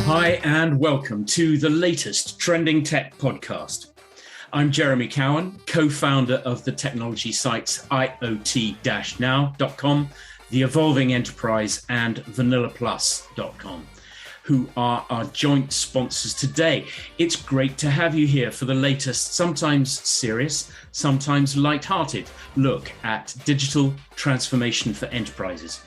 Hi, and welcome to the latest Trending Tech podcast. I'm Jeremy Cowan, co-founder of the technology sites IoT-now.com, The Evolving Enterprise, and VanillaPlus.com, who are our joint sponsors today. It's great to have you here for the latest, sometimes serious, sometimes light-hearted look at digital transformation for enterprises.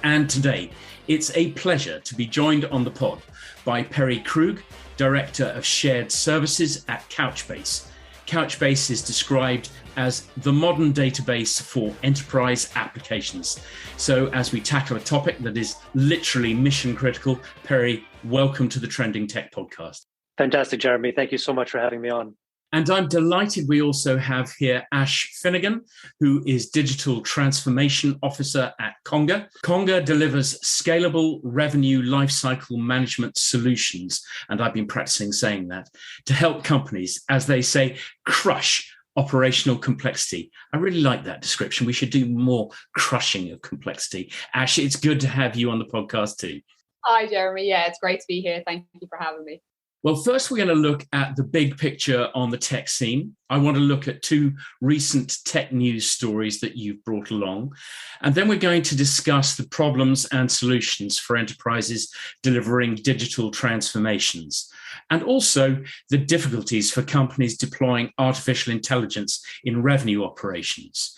And today, it's a pleasure to be joined on the pod by Krug, Director of Shared Services at Couchbase. Couchbase is described as the modern database for enterprise applications. So as we tackle a topic that is literally mission critical, Perry, welcome to the Trending Tech podcast. Fantastic, Jeremy. Thank you so much for having me on. And I'm delighted we also have here Ash Finnegan, who is Digital Transformation Officer at Conga. Conga delivers scalable revenue lifecycle management solutions, and I've been practicing saying that, to help companies, as they say, crush operational complexity. I really like that description. We should do more crushing of complexity. Ash, it's good to have you on the podcast too. Hi, Jeremy. Yeah, it's great to be here. Thank you for having me. Well, first, we're going to look at the big picture on the tech scene. I want to look at two recent tech news stories that you've brought along. And then we're going to discuss the problems and solutions for enterprises delivering digital transformations, and also the difficulties for companies deploying artificial intelligence in revenue operations.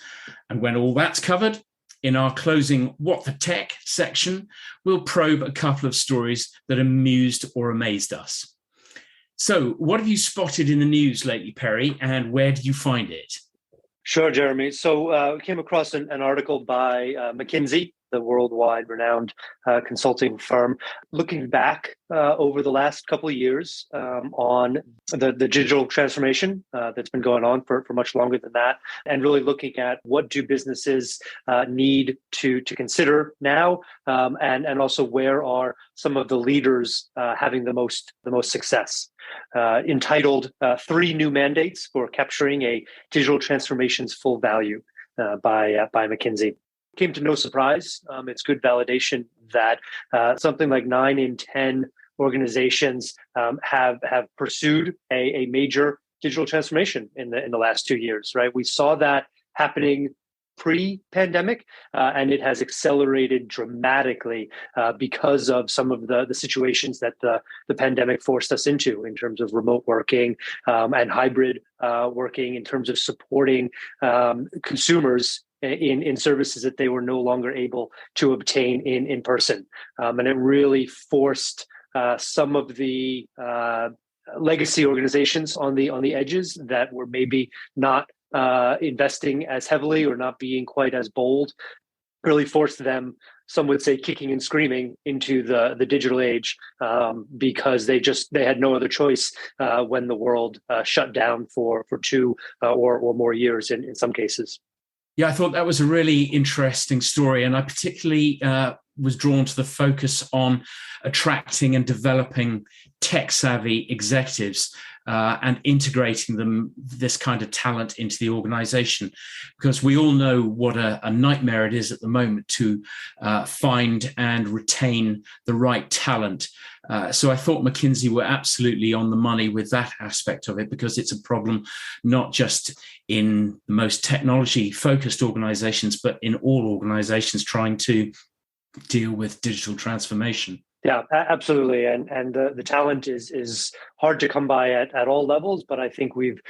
And when all that's covered, in our closing What the Tech section, we'll probe a couple of stories that amused or amazed us. So what have you spotted in the news lately, Perry, and where did you find it? Sure, Jeremy. So we came across an article by McKinsey, the worldwide renowned consulting firm, looking back over the last couple of years on the digital transformation that's been going on for much longer than that, and really looking at what do businesses need to consider now, and also where are some of the leaders having the most success. Entitled Three New Mandates for Capturing a Digital Transformation's Full Value by McKinsey. Came to no surprise. It's good validation that something like 9 in 10 organizations have pursued a major digital transformation in the last 2 years. Right, we saw that happening pre-pandemic, and it has accelerated dramatically because of some of the situations that the pandemic forced us into in terms of remote working and hybrid working, in terms of supporting consumers in services that they were no longer able to obtain in person. And it really forced some of the legacy organizations on the edges that were maybe not investing as heavily or not being quite as bold, really forced them, some would say, kicking and screaming into the digital age, because they had no other choice when the world shut down for 2 or more years in some cases. Yeah, I thought that was a really interesting story, and I particularly was drawn to the focus on attracting and developing tech-savvy executives and integrating this kind of talent into the organization, because we all know what a nightmare it is at the moment to find and retain the right talent. So I thought McKinsey were absolutely on the money with that aspect of it, because it's a problem not just in the most technology-focused organizations, but in all organizations trying to deal with digital transformation. Yeah, absolutely, and the talent is hard to come by at all levels. But I think we've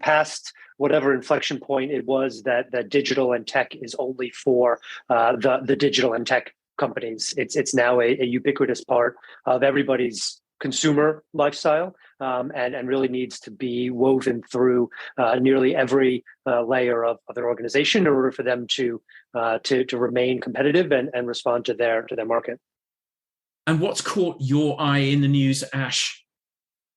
passed whatever inflection point it was that digital and tech is only for the digital and tech companies. It's now a ubiquitous part of everybody's consumer lifestyle, and really needs to be woven through nearly every layer of their organization in order for them to remain competitive and respond to their market. And what's caught your eye in the news, Ash?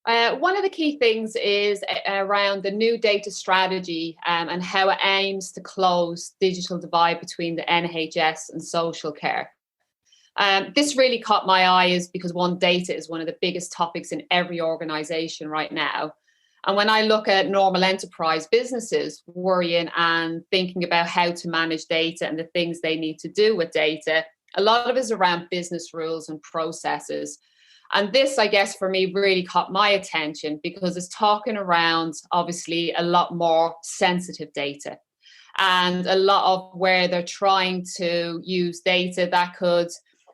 One of the key things is around the new data strategy and how it aims to close digital divide between the NHS and social care. This really caught my eye is because data is one of the biggest topics in every organization right now. And when I look at normal enterprise businesses worrying and thinking about how to manage data and the things they need to do with data, a lot of it is around business rules and processes. And this, I guess, for me, really caught my attention because it's talking around, obviously, a lot more sensitive data and a lot of where they're trying to use data that could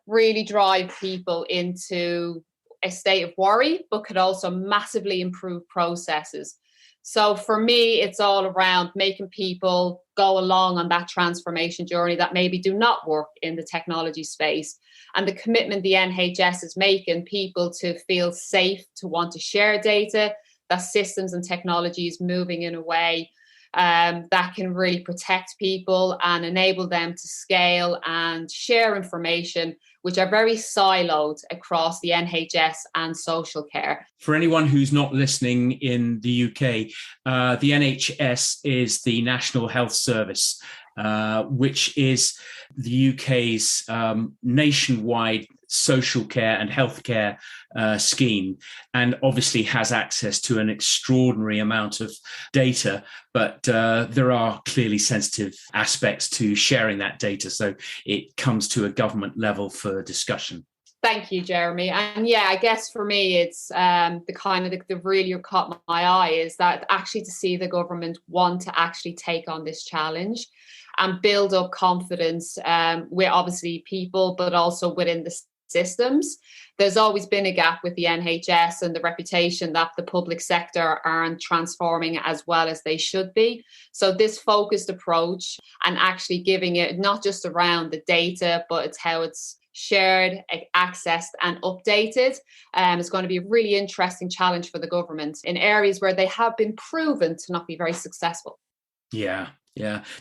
really drive people into a state of worry, but could also massively improve processes. So for me, it's all around making people go along on that transformation journey that maybe do not work in the technology space. And the commitment the NHS is making people to feel safe, to want to share data, that systems and technology is moving in a way that can really protect people and enable them to scale and share information, which are very siloed across the NHS and social care. For anyone who's not listening in the UK, the NHS is the National Health Service, which is the UK's nationwide social care and healthcare scheme, and obviously has access to an extraordinary amount of data, but there are clearly sensitive aspects to sharing that data, so it comes to a government level for discussion. Thank you, Jeremy. And yeah, I guess for me, it's the really caught my eye is that actually to see the government want to actually take on this challenge and build up confidence with obviously people, but also within the systems. There's always been a gap with the NHS and the reputation that the public sector aren't transforming as well as they should be. So this focused approach and actually giving it not just around the data, but it's how it's shared, accessed and updated is going to be a really interesting challenge for the government in areas where they have been proven to not be very successful. Yeah,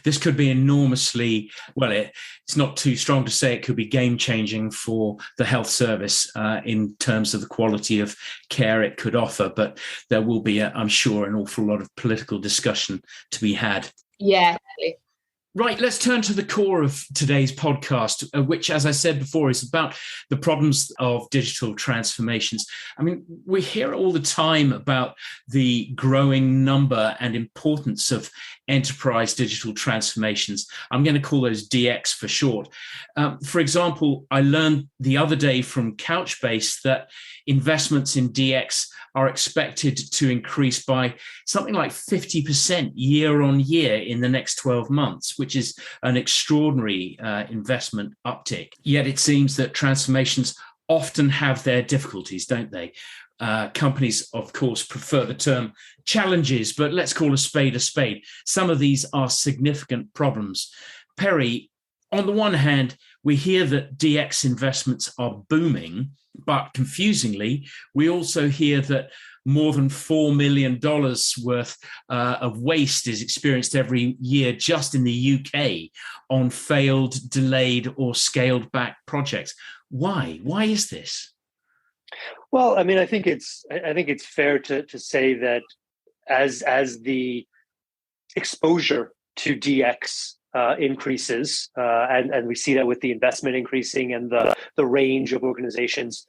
this could be enormously, well, it's not too strong to say it could be game-changing for the health service in terms of the quality of care it could offer, but there will be, I'm sure, an awful lot of political discussion to be had. Yeah, definitely. Right, let's turn to the core of today's podcast, which, as I said before, is about the problems of digital transformations. I mean, we hear all the time about the growing number and importance of enterprise digital transformations. I'm going to call those DX for short. For example, I learned the other day from Couchbase that investments in DX are expected to increase by something like 50% year on year in the next 12 months, which is an extraordinary investment uptick. Yet it seems that transformations often have their difficulties, don't they? Companies, of course, prefer the term challenges, but let's call a spade a spade. Some of these are significant problems. Perry, on the one hand, we hear that DX investments are booming, but confusingly, we also hear that more than $4 million worth of waste is experienced every year just in the UK on failed, delayed, or scaled back projects. Why? Why is this? Well, I mean, I think it's fair to say that as the exposure to DX increases, and we see that with the investment increasing and the range of organizations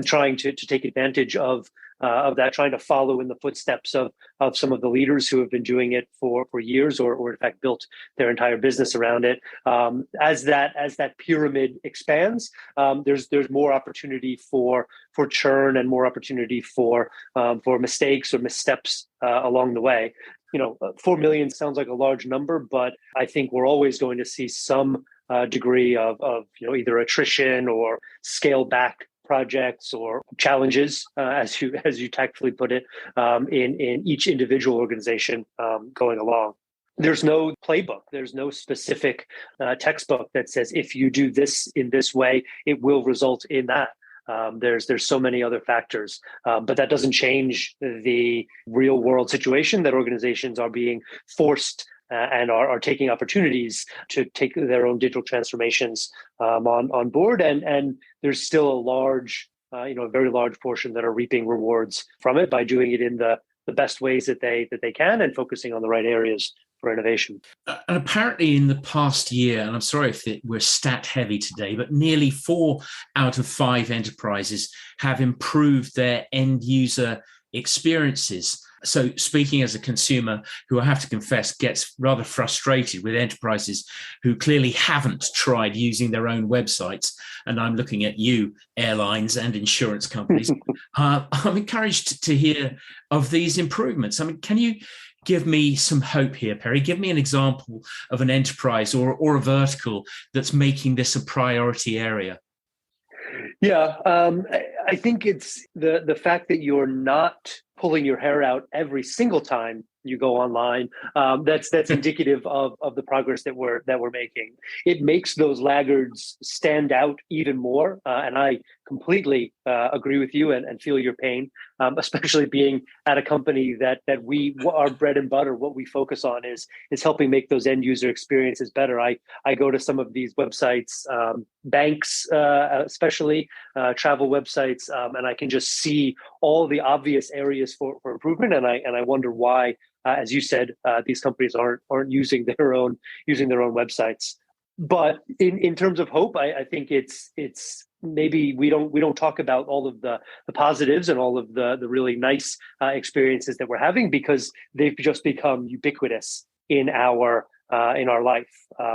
trying to take advantage of that, trying to follow in the footsteps of some of the leaders who have been doing it for years, or in fact built their entire business around it. As that pyramid expands, there's more opportunity for churn and more opportunity for mistakes or missteps along the way. 4 million sounds like a large number, but I think we're always going to see some degree of either attrition or scale back projects or challenges, as you tactfully put it, in each individual organization going along. There's no playbook. There's no specific textbook that says if you do this in this way, it will result in that. There's so many other factors, but that doesn't change the real world situation that organizations are being forced and are taking opportunities to take their own digital transformations on board. And there's still a very large portion that are reaping rewards from it by doing it in the best ways that they can and focusing on the right areas for innovation. And apparently in the past year, and I'm sorry if we're stat heavy today, but nearly 4 out of 5 enterprises have improved their end user experiences So speaking as a consumer who I have to confess gets rather frustrated with enterprises who clearly haven't tried using their own websites, and I'm looking at you, airlines and insurance companies, I'm encouraged to hear of these improvements. I mean, can you give me some hope here, Perry? Give me an example of an enterprise or a vertical that's making this a priority area. Yeah, I think it's the fact that you're not pulling your hair out every single time you go online. That's indicative of the progress that we're making. It makes those laggards stand out even more, and I completely agree with you and feel your pain, especially being at a company that our bread and butter, what we focus on is helping make those end user experiences better. I go to some of these websites, banks especially, travel websites, and I can just see all the obvious areas for improvement, and I wonder why, as you said, these companies aren't using their own websites. But in terms of hope, I think it's maybe we don't talk about all of the positives and all of the really nice experiences that we're having, because they've just become ubiquitous in our life.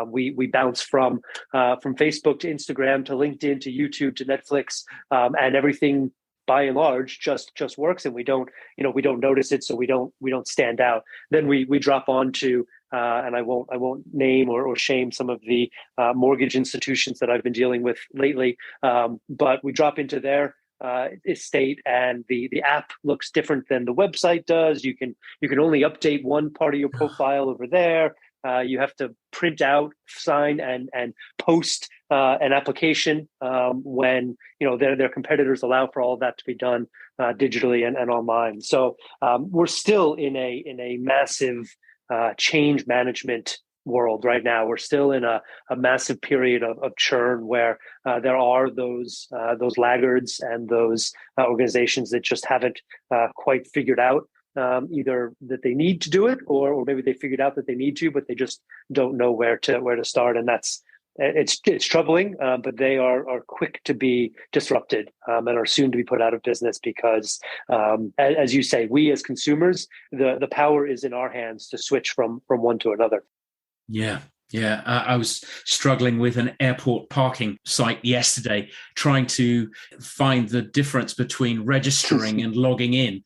We bounce from Facebook to Instagram to LinkedIn to YouTube to Netflix, and everything by and large just works, and we don't notice it, so we don't stand out. Then we drop onto and I won't name or shame some of the mortgage institutions that I've been dealing with lately, but we drop into their estate, and the app looks different than the website does. You can only update one part of your profile over there. You have to print out, sign, and post an application when their competitors allow for all of that to be done digitally and online. So we're still in a massive change management world right now. We're still in a massive period of churn where there are those laggards and those organizations that just haven't quite figured out either that they need to do it, or maybe they figured out that they need to, but they just don't know where to start. And it's troubling, but they are quick to be disrupted and are soon to be put out of business because, as you say, we as consumers, the power is in our hands to switch from one to another. Yeah. Yeah, I was struggling with an airport parking site yesterday, trying to find the difference between registering and logging in,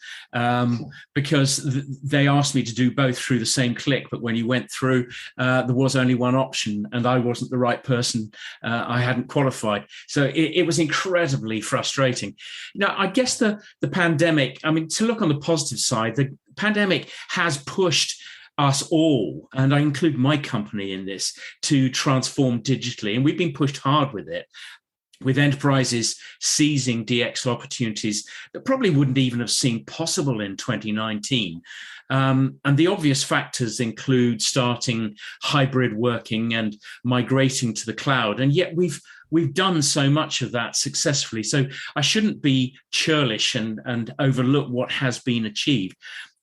because they asked me to do both through the same click. But when you went through, there was only one option, and I wasn't the right person. I hadn't qualified. So it was incredibly frustrating. Now, I guess the pandemic, I mean, to look on the positive side, the pandemic has pushed us all, and I include my company in this, to transform digitally. And we've been pushed hard with it, with enterprises seizing DX opportunities that probably wouldn't even have seemed possible in 2019. And the obvious factors include starting hybrid working and migrating to the cloud. And yet we've done so much of that successfully. So I shouldn't be churlish and overlook what has been achieved.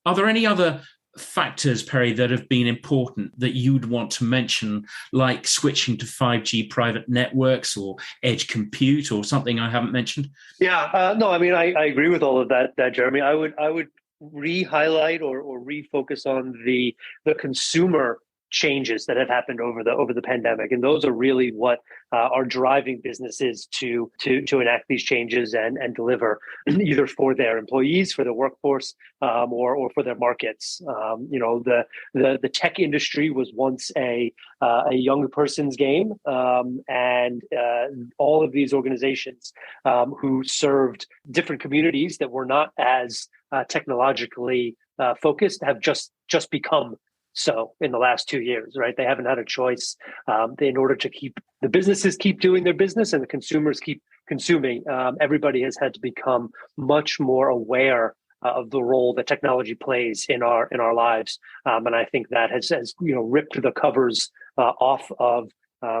Are there any other factors, Perry, that have been important that you'd want to mention, like switching to 5G private networks or edge compute or something I haven't mentioned? Yeah, no, I mean, I agree with all of that, Jeremy. I would re-highlight or refocus on the consumer changes that have happened over the pandemic, and those are really what are driving businesses to enact these changes and deliver, either for their employees, for their workforce, or for their markets. The tech industry was once a young person's game, and all of these organizations who served different communities that were not as technologically focused have just become so in the last 2 years, right? They haven't had a choice in order to keep the businesses keep doing their business and the consumers keep consuming. Everybody has had to become much more aware of the role that technology plays in our lives, and I think that has ripped the covers off of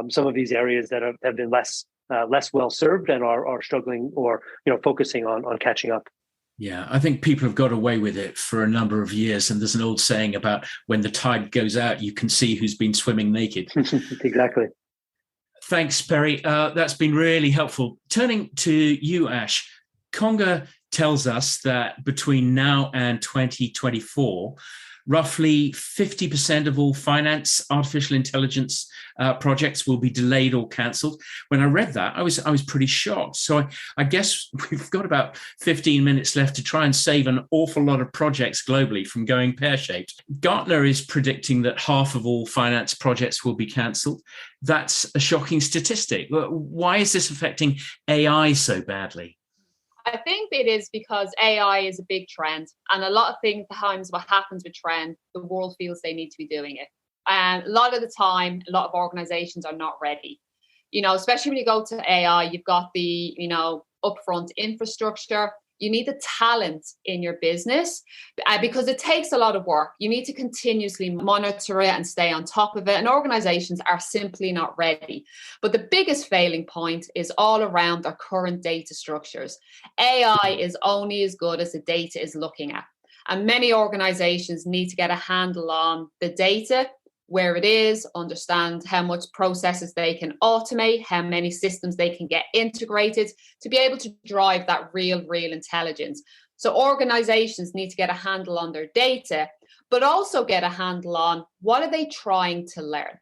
some of these areas that have been less well served and are struggling or focusing on catching up. Yeah, I think people have got away with it for a number of years. And there's an old saying about when the tide goes out, you can see who's been swimming naked. Exactly. Thanks, Perry. That's been really helpful. Turning to you, Ash, Conga tells us that between now and 2024, roughly 50% of all finance artificial intelligence projects will be delayed or cancelled. When I read that, I was pretty shocked. So I guess we've got about 15 minutes left to try and save an awful lot of projects globally from going pear-shaped. Gartner is predicting that half of all finance projects will be cancelled. That's a shocking statistic. Why is this affecting AI so badly? I think it is because AI is a big trend, and a lot of times what happens with trend, the world feels they need to be doing it. And a lot of the time, a lot of organizations are not ready. Especially when you go to AI, you've got the, upfront infrastructure. You need the talent in your business because it takes a lot of work. You need to continuously monitor it and stay on top of it. And organizations are simply not ready. But the biggest failing point is all around our current data structures. AI is only as good as the data is looking at. And many organizations need to get a handle on the data, where it is, understand how much processes they can automate, how many systems they can get integrated to be able to drive that real intelligence. So organizations need to get a handle on their data, but also get a handle on what are they trying to learn?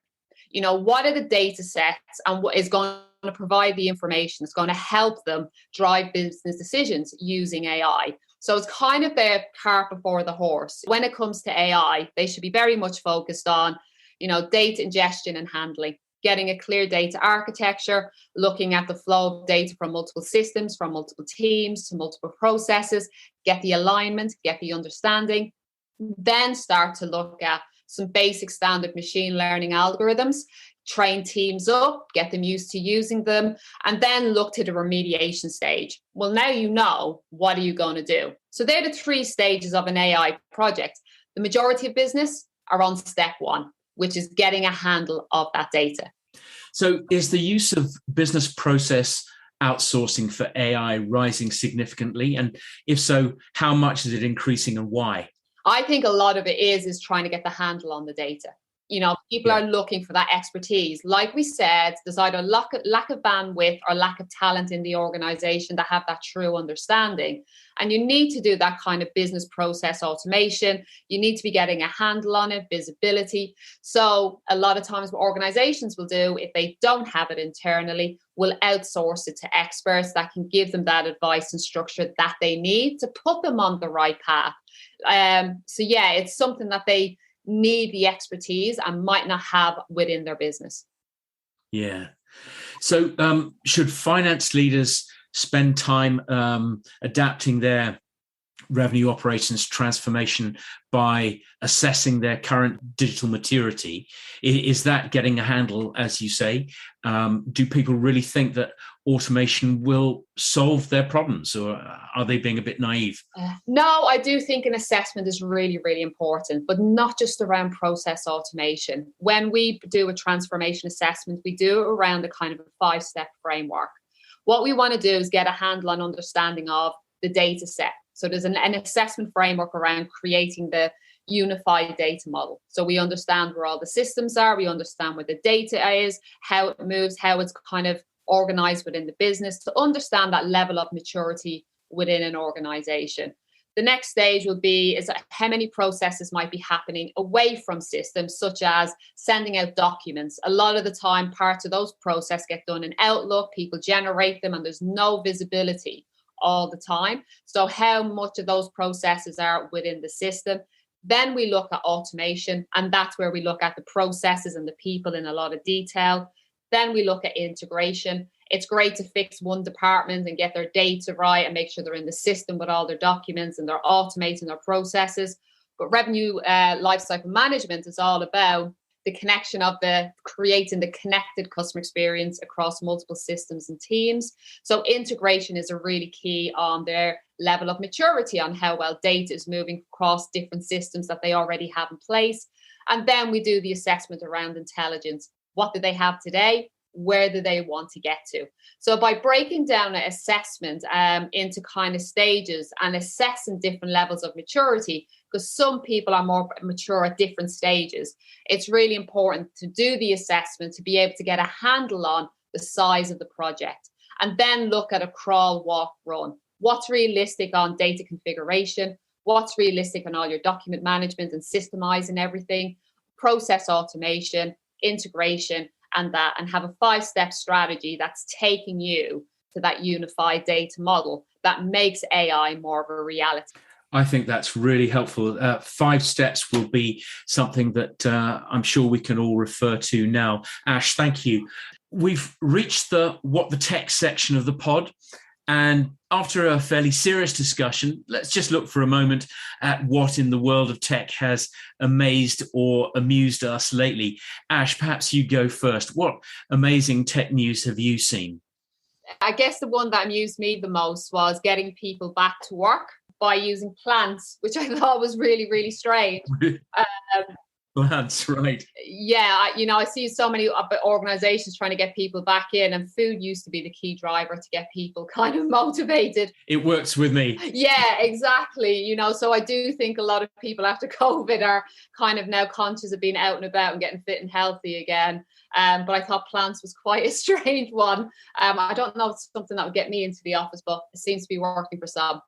What are the data sets and what is going to provide the information that's going to help them drive business decisions using AI. So it's kind of the cart before the horse. When it comes to AI, they should be very much focused on data ingestion and handling, getting a clear data architecture, looking at the flow of data from multiple systems, from multiple teams to multiple processes, get the alignment, get the understanding, then start to look at some basic standard machine learning algorithms, train teams up, get them used to using them, and then look to the remediation stage. Well, now what are you going to do? So they're the 3 stages of an AI project. The majority of business are on step 1, which is getting a handle of that data. So is the use of business process outsourcing for AI rising significantly? And if so, how much is it increasing and why? I think a lot of it is trying to get the handle on the data. People are looking for that expertise. Like we said, there's either lack of bandwidth or lack of talent in the organization that have that true understanding. And you need to do that kind of business process automation. You need to be getting a handle on it, visibility. So a lot of times what organizations will do, if they don't have it internally, will outsource it to experts that can give them that advice and structure that they need to put them on the right path. It's something that they need the expertise and might not have within their business. Yeah. So should finance leaders spend time adapting their revenue operations transformation by assessing their current digital maturity? Is that getting a handle, as you say? Do people really think that automation will solve their problems, or are they being a bit naive? No, I do think an assessment is really, really important, but not just around process automation. When we do a transformation assessment, we do it around a kind of a 5-step framework. What we want to do is get a handle on understanding of the data set. So there's an assessment framework around creating the unified data model. So we understand where all the systems are, we understand where the data is, how it moves, how it's kind of organized within the business, to understand that level of maturity within an organization. The next stage will be is how many processes might be happening away from systems, such as sending out documents. A lot of the time, parts of those processes get done in Outlook, people generate them, and there's no visibility all the time. So how much of those processes are within the system? Then we look at automation, and that's where we look at the processes and the people in a lot of detail. Then we look at integration. It's great to fix one department and get their data right and make sure they're in the system with all their documents and they're automating their processes. But revenue lifecycle management is all about the connection of creating the connected customer experience across multiple systems and teams. So integration is a really key on their level of maturity on how well data is moving across different systems that they already have in place. And then we do the assessment around intelligence. What do they have today? Where do they want to get to? So by breaking down an assessment into kind of stages and assessing different levels of maturity, because some people are more mature at different stages, it's really important to do the assessment to be able to get a handle on the size of the project and then look at a crawl, walk, run. what's realistic on data configuration, what's realistic on all your document management and systemizing everything, process automation, integration, and have a 5-step strategy that's taking you to that unified data model that makes AI more of a reality. I think that's really helpful. 5 steps will be something that I'm sure we can all refer to now. Ash, thank you. We've reached the What the Tech section of the pod. And after a fairly serious discussion, let's just look for a moment at what in the world of tech has amazed or amused us lately. Ash, perhaps you go first. What amazing tech news have you seen? I guess the one that amused me the most was getting people back to work by using plants, which I thought was really, really strange. That's right. Yeah, I see so many organizations trying to get people back in, and food used to be the key driver to get people kind of motivated. It works with me. Yeah, exactly. So I do think a lot of people after COVID are kind of now conscious of being out and about and getting fit and healthy again. But I thought plants was quite a strange one. I don't know if it's something that would get me into the office, but it seems to be working for some.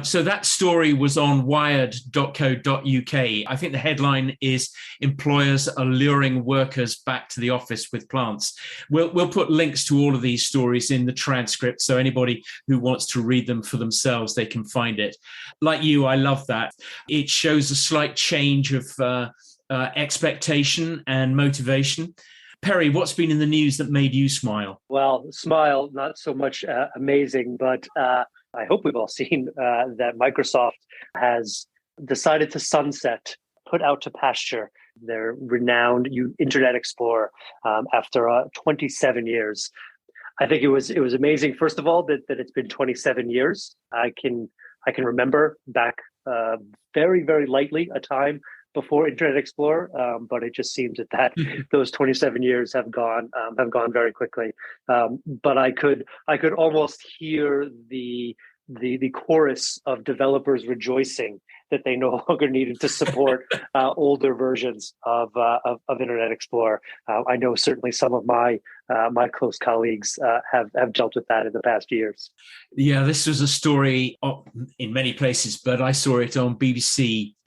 So that story was on wired.co.uk. I think the headline is "Employers are luring workers back to the office with plants." We'll put links to all of these stories in the transcript, so anybody who wants to read them for themselves, they can find it. Like you, I love that. It shows a slight change of expectation and motivation. Perry, what's been in the news that made you smile? Well, smile, not so much amazing, but I hope we've all seen that Microsoft has decided to sunset, put out to pasture their renowned Internet Explorer after 27 years. I think it was amazing, first of all, that it's been 27 years. I can remember back very, very lightly a time before Internet Explorer, but it just seems that those 27 years have gone very quickly. But I could almost hear the chorus of developers rejoicing that they no longer needed to support older versions of Internet Explorer. I know certainly some of my close colleagues have dealt with that in the past years. Yeah, this was a story in many places, but I saw it on bbc.co.uk.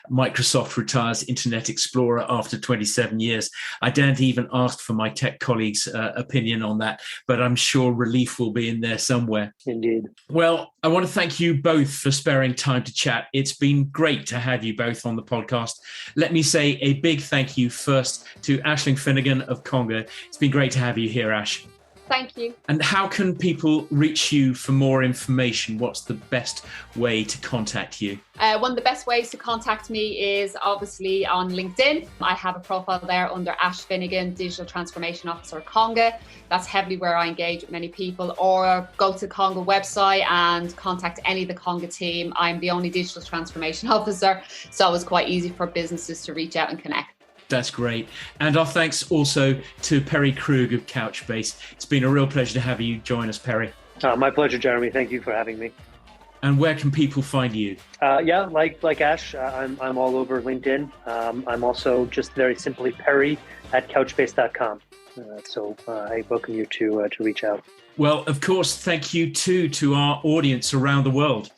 Microsoft retires Internet Explorer after 27 years. I daren't even ask for my tech colleagues' opinion on that, but I'm sure relief will be in there somewhere. Indeed. Well, I want to thank you both for sparing time to chat. It's been great to have you both on the podcast. Let me say a big thank you first to Aisling Finnegan of Conga. It's been great to have you here, Ash. Thank you. And how can people reach you for more information? What's the best way to contact you? One of the best ways to contact me is obviously on LinkedIn. I have a profile there under Ash Finnegan, Digital Transformation Officer Conga. That's heavily where I engage with many people. Or go to the Conga website and contact any of the Conga team. I'm the only Digital Transformation Officer, so it was quite easy for businesses to reach out and connect. That's great. And our thanks also to Perry Krug of Couchbase. It's been a real pleasure to have you join us, Perry. My pleasure, Jeremy. Thank you for having me. And where can people find you? Yeah, like Ash, I'm all over LinkedIn. I'm also just very simply Perry at couchbase.com. So I welcome you to reach out. Well, of course, thank you too to our audience around the world.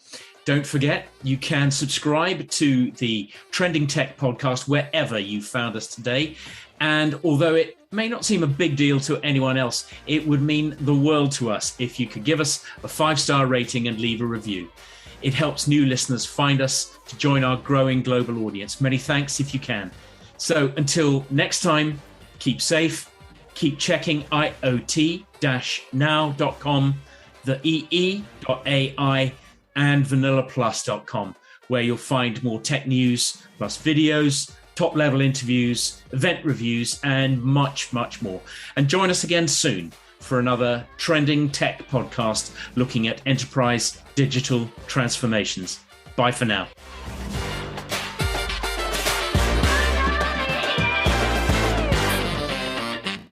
Don't forget, you can subscribe to the Trending Tech podcast wherever you found us today. And although it may not seem a big deal to anyone else, it would mean the world to us if you could give us a 5-star rating and leave a review. It helps new listeners find us to join our growing global audience. Many thanks if you can. So until next time, keep safe, keep checking IoT-now.com, the EE.ai, and vanillaplus.com, where you'll find more tech news, plus videos, top-level interviews, event reviews, and much, much more. And join us again soon for another Trending Tech podcast looking at enterprise digital transformations. Bye for now.